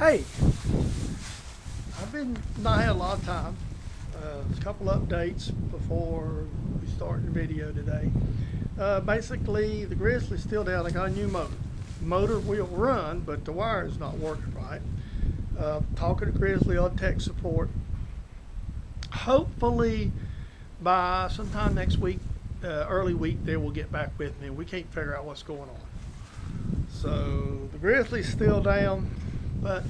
Hey, I've not had a lot of time. A couple updates before we start the video today. Basically, the Grizzly's still down. I got a new motor. Motor will run, but the wire is not working right. Talking to Grizzly on tech support. Hopefully, by sometime next week, early week, they will get back with me. We can't figure out what's going on. So the Grizzly's still down. But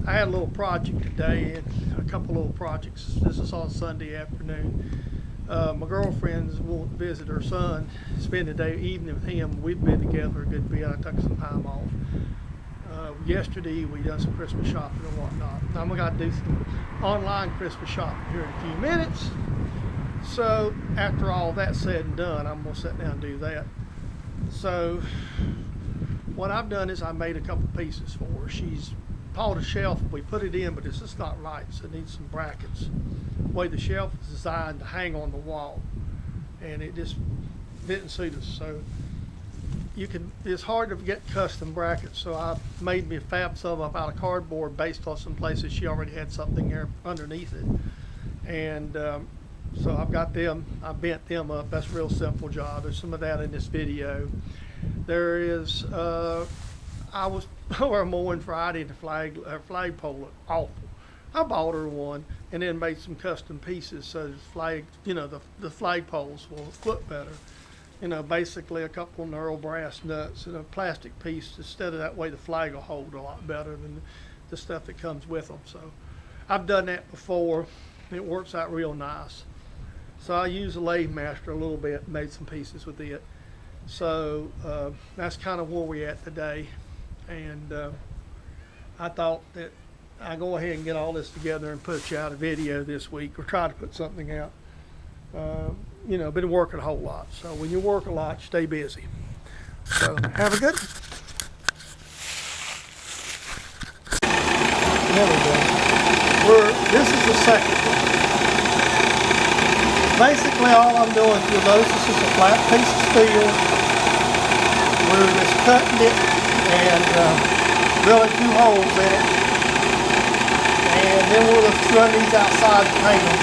I had a little project today, and a couple little projects. This is on Sunday afternoon. My girlfriend's will visit her son, spend the evening with him. We've been together a good bit. I took some time off. Yesterday we done some Christmas shopping and whatnot. I'm gonna do some online Christmas shopping here in a few minutes. So after all that's said and done, I'm gonna sit down and do that. So what I've done is I made a couple pieces for her. She's pulled a shelf, we put it in, but it's just not right, so it needs some brackets. The way the shelf is designed to hang on the wall, and it just didn't suit us. So it's hard to get custom brackets, so I made me fab some up out of cardboard based on some places she already had something there underneath it. And so I've got them, I bent them up. That's a real simple job. There's some of that in this video. There is I was over mowing Friday, and her flagpole looked awful. I bought her one and then made some custom pieces so the flagpoles will look better. Basically a couple knurled brass nuts and a plastic piece. Instead of that way, the flag will hold a lot better than the stuff that comes with them. So I've done that before. It works out real nice. So I used a lathe master a little bit, made some pieces with it. So that's kind of where we're at today. And I thought that I'd go ahead and get all this together and put you out a video this week, or try to put something out. Been working a whole lot. So when you work a lot, stay busy. So have a good one. There we go. This is the second one. Basically all I'm doing, if you'll notice, this is a flat piece of steel. We're just cutting it and drilling 2 holes in it, and then we'll just run these outside and paint them.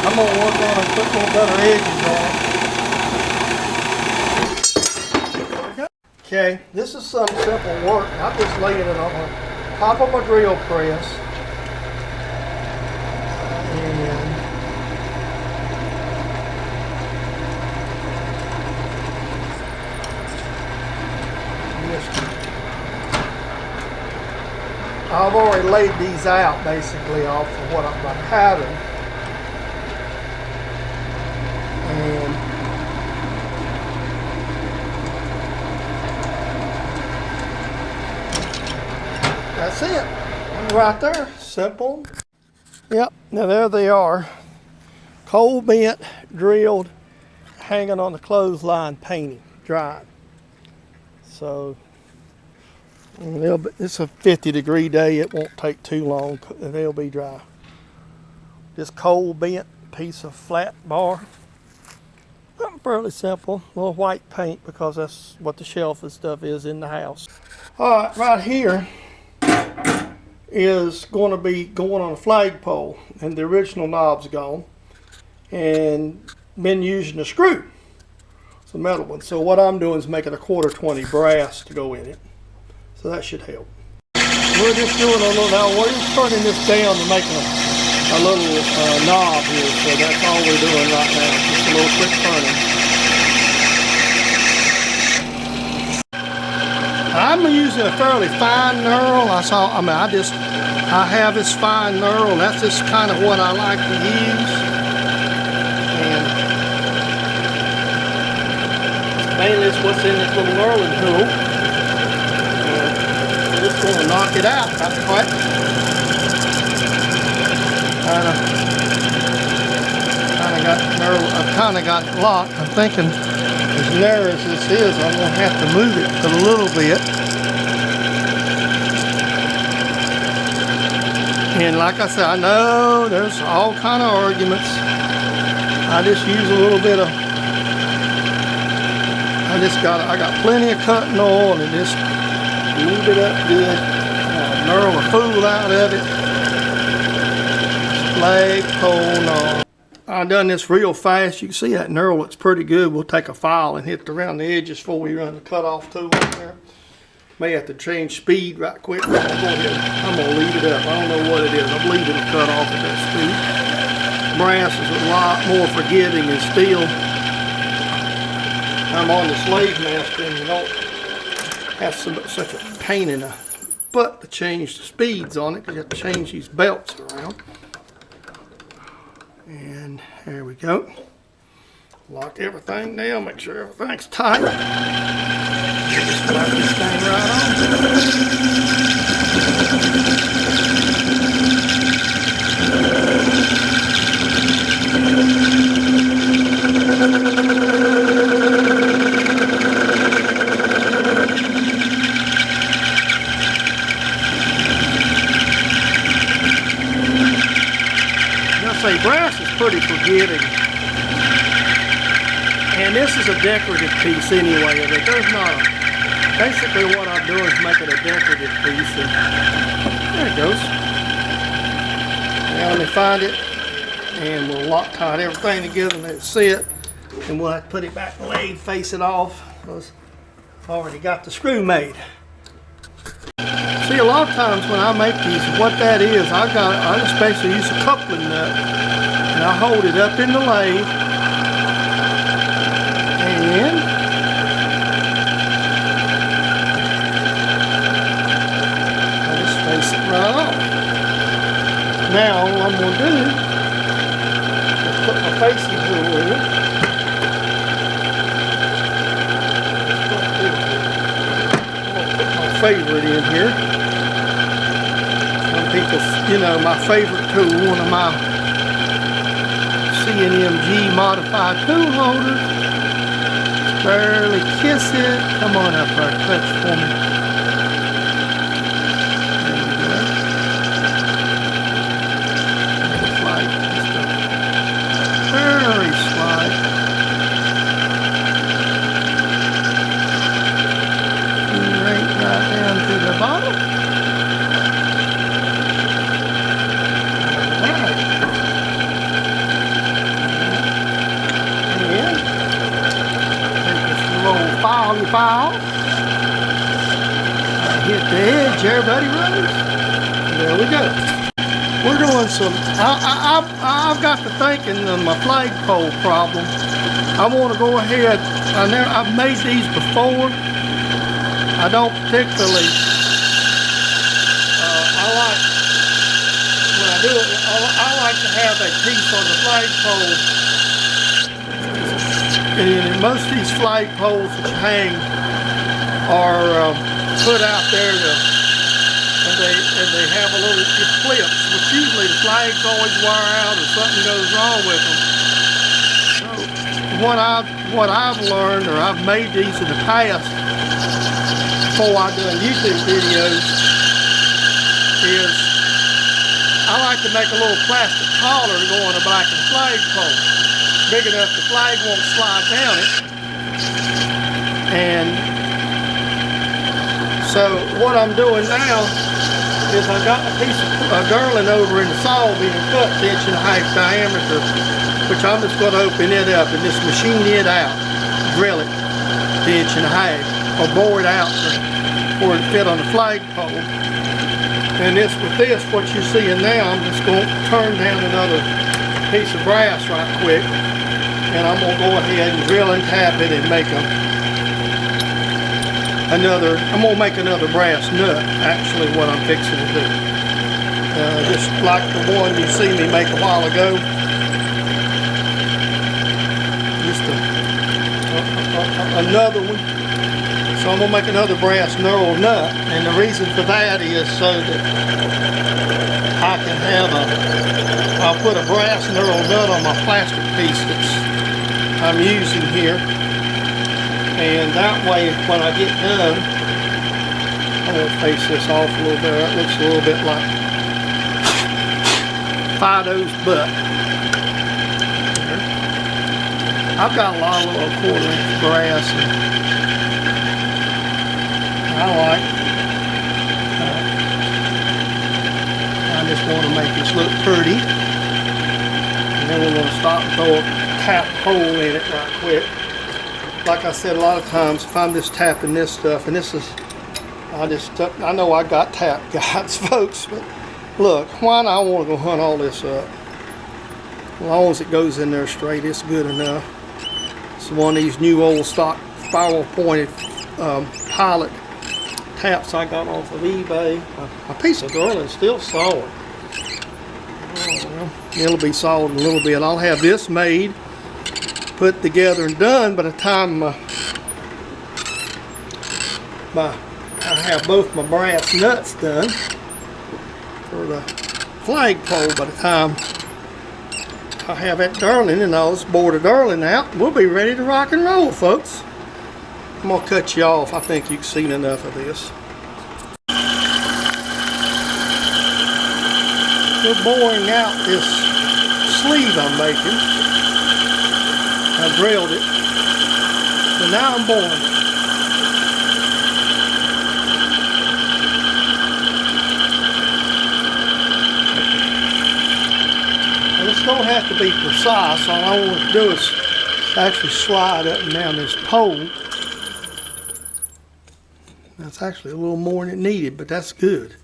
I'm going to work on and put a little better edges on. Okay, this is some simple work. I'm just laying it on top of my drill press. And I've already laid these out basically off of what I'm going to pattern. That's it, right there, simple. Yep, now there they are, cold bent, drilled, hanging on the clothesline, painting, drying. So it's a 50-degree day, it won't take too long, they'll be dry. This cold bent piece of flat bar, fairly simple, a little white paint because that's what the shelf and stuff is in the house. All right, right here is going to be going on a flagpole, and the original knob's gone, and been using a screw. It's a metal one. So what I'm doing is making a 1/4-20 brass to go in it. So that should help. We're just doing a little, now we're just turning this down to make a little knob here. So that's all we're doing right now. Just a little quick turning. I'm using a fairly fine knurl. I have this fine knurl. That's just kind of what I like to use. And mainly it's what's in this little knurling tool. I'm just going to knock it out. That's right. I've kind of got it locked. I'm thinking the as narrow as this is, I'm going to have to move it a little bit. And like I said, I know there's all kind of arguments. I just use a little bit of, I got plenty of cutting oil and just move it up good. Knurl the fool out of it. Flagpole knurl. I done this real fast. You can see that knurl looks pretty good. We'll take a file and hit around the edges before we run the cutoff tool in there. May have to change speed right quick. I'm gonna leave it up. I don't know what it is. I believe it'll cut off at that speed. Brass is a lot more forgiving than steel. I'm on the slave master and you don't have such a pain in the butt to change the speeds on it because you have to change these belts around. And there we go. Lock everything down, make sure everything's tight. Just slap this thing right say brass is pretty forgiving, and this is a decorative piece anyway. But there's not. Basically, what I'm doing is making a decorative piece, and there it goes. Now let me find it, and we'll Loctite everything together and let it sit, and we'll have to put it back in the lathe, face it off, because I've already got the screw made. See, a lot of times when I make these, what that is, I just basically use a coupling nut, and I hold it up in the lathe, and I just face it right off. Now, all I'm going to do is put my facing tool in it. Favorite in here. Some people, you know, my favorite tool, one of my CNMG modified tool holders. Barely kiss it. Come on up there, touch for me. There we go. Slight, just a very slight. Right down to the bottom. Alright. And take this little file. Hit the edge there, buddy Rose. There we go. We're doing some, I've got to thinking of my flagpole problem. I want to go ahead, I've made these before. I don't particularly, I like to have a piece on the flagpole. And most of these flagpoles that you hang are put out there and they have a little clips, which usually the flags always wear out or something goes wrong with them. So what I've learned, or I've made these in the past, before I've done YouTube videos, is I like to make a little plastic collar to go on the back of the flagpole, big enough the flag won't slide down it. And so what I'm doing now is I got a piece of derlin over in the saw being cut 1.5 inch diameter, which I'm just going to open it up and just machine it out, drill it 1.5 inch. Or bore it out for it to fit on the flagpole. And with this, what you're seeing now, I'm just going to turn down another piece of brass right quick, and I'm going to go ahead and drill and tap it and make another brass nut, actually what I'm fixing to do. Just like the one you see me make a while ago. Just another one. So I'm going to make another brass knurled nut, and the reason for that is so that I can have I'll put a brass knurled nut on my plastic piece that I'm using here, And that way, when I get done, I'm going to face this off a little bit. That looks a little bit like Fido's butt. I've got a lot of little 1/4-inch brass, and I like I just want to make this look pretty. And then we're going to stop and throw a tap hole in it right quick. Like I said, a lot of times if I'm just tapping this stuff, and this is, I know I got tap guides, folks, but look, why not? I want to go hunt all this up. As long as it goes in there straight, it's good enough. It's one of these new old stock spiral pointed pilot taps I got off of eBay. A piece of derlin's still solid. Oh, well, it'll be solid in a little bit. I'll have this made, put together and done by the time I have both my brass nuts done for the flagpole. By the time I have that derlin and all this board of derlin out, we'll be ready to rock and roll, folks. I'm going to cut you off. I think you've seen enough of this. We're boring out this sleeve I'm making. I drilled it, so now I'm boring it. And this don't have to be precise. All I want to do is actually slide up and down this pole. That's actually a little more than it needed, but that's good.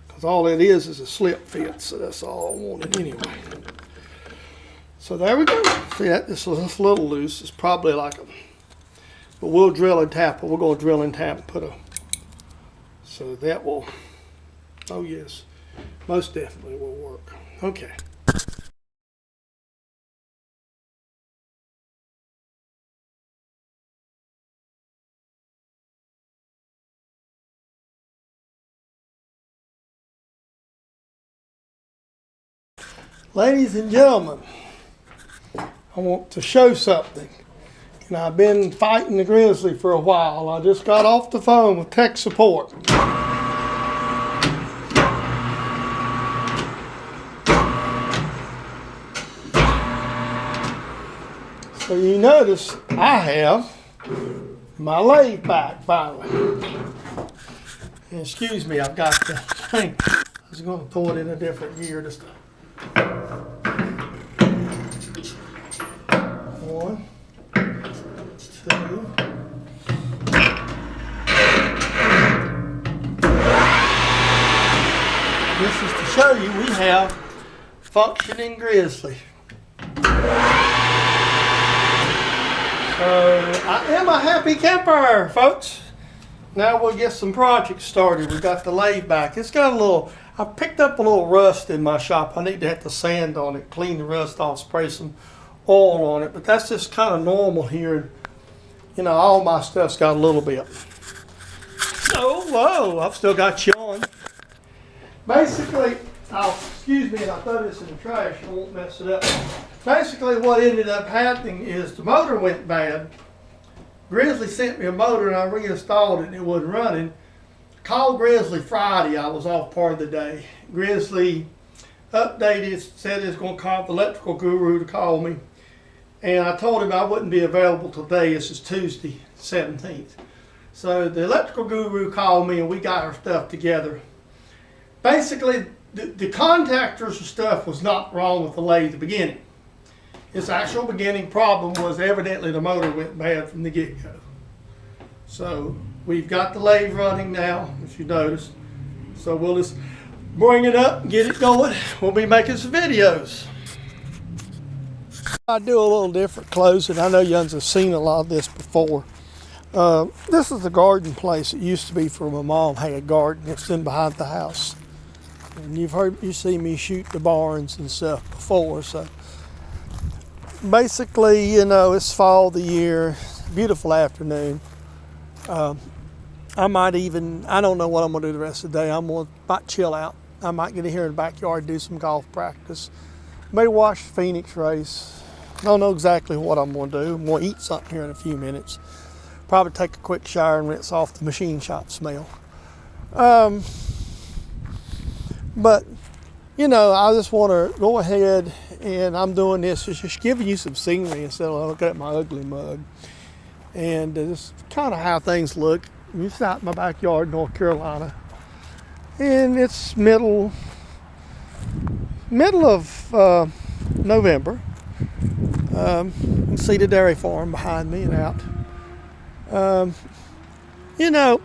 Because all it is a slip fit, so that's all I wanted anyway. So there we go. See that? This is a little loose. It's probably like a, but we'll drill and tap it. We're going to drill and tap and put a, so that will, oh yes, most definitely will work. Okay. Ladies and gentlemen, I want to show something. And I've been fighting the Grizzly for a while. I just got off the phone with tech support. So you notice I have my lathe back finally. And excuse me, I've got the thing. I was going to throw it in a different gear this time. One, two. This is to show you we have functioning Grizzly. So I am a happy camper, folks. Now we'll get some projects started. We got the lathe back. It's got a little, I picked up a little rust in my shop. I need to have the sand on it, clean the rust off, spray some oil on it. But that's just kind of normal here. You know, all my stuff's got a little bit. So, whoa, I've still got you on. Basically, excuse me, I throw this in the trash. I won't mess it up. Basically, what ended up happening is the motor went bad. Grizzly sent me a motor and I reinstalled it and it wasn't running. Called Grizzly Friday. I was off part of the day. Grizzly updated, said he was going to call the electrical guru to call me. And I told him I wouldn't be available today. This is Tuesday, 17th. So the electrical guru called me and we got our stuff together. Basically, the contactors and stuff was not wrong with the lathe at the beginning. Its actual beginning problem was evidently the motor went bad from the get-go. So we've got the lathe running now, if you notice. So we'll just bring it up and get it going. We'll be making some videos. I do a little different closing. I know you have seen a lot of this before. This is the garden place. It used to be for my mom had a garden. It's in behind the house. And you see me shoot the barns and stuff before. So basically, you know, it's fall of the year, beautiful afternoon. I might even, I don't know what I'm gonna do the rest of the day. Might chill out. I might get in here in the backyard, do some golf practice. Maybe watch the Phoenix race. I don't know exactly what I'm gonna do. I'm gonna eat something here in a few minutes. Probably take a quick shower and rinse off the machine shop smell. But, you know, I just want to go ahead, and I'm doing this, just giving you some scenery instead of looking at my ugly mug. And this is kind of how things look. It's out in my backyard, North Carolina. And it's middle of November. You can see the dairy farm behind me and out. You know,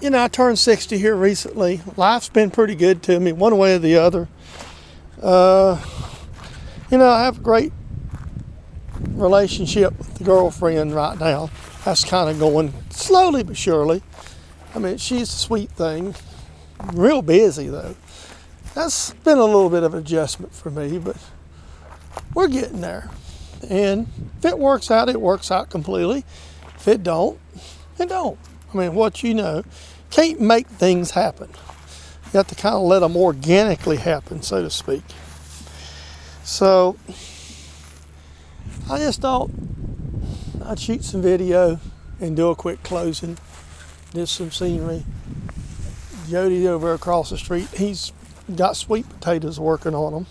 I turned 60 here recently. Life's been pretty good to me, one way or the other. You know, I have a great relationship with the girlfriend right now. That's kind of going slowly but surely. I mean, she's a sweet thing. Real busy, though. That's been a little bit of an adjustment for me, but we're getting there. And if it works out, it works out completely. If it don't, it don't. I mean, what you know, can't make things happen. You have to kind of let them organically happen, so to speak. So, I just thought I'd shoot some video and do a quick closing. Just some scenery. Jody over across the street, he's got sweet potatoes working on them.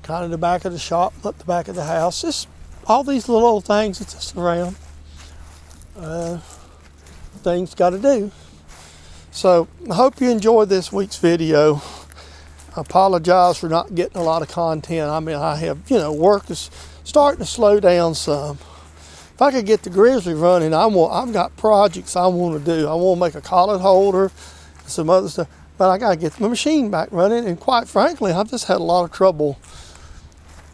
Kind of the back of the shop, up the back of the house. Just all these little old things that's just around. Things got to do. So I hope you enjoyed this week's video. I apologize for not getting a lot of content. I mean, I have, you know, work is starting to slow down some. If I could get the Grizzly running, I've got projects I want to do. I want to make a collet holder and some other stuff. But I got to get my machine back running. And quite frankly, I've just had a lot of trouble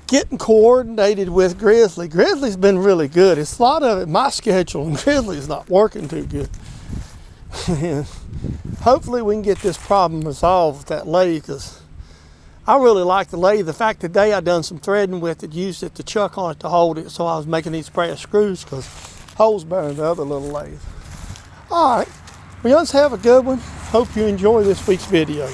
getting coordinated with Grizzly. Grizzly's been really good. It's a lot of it, my schedule, and Grizzly's not working too good. Hopefully we can get this problem resolved with that lathe, because I really like the lathe. The fact today I done some threading with it, used it to chuck on it to hold it, so I was making these brass screws because holes better than the other little lathe. All right, well, you guys have a good one. Hope you enjoy this week's video.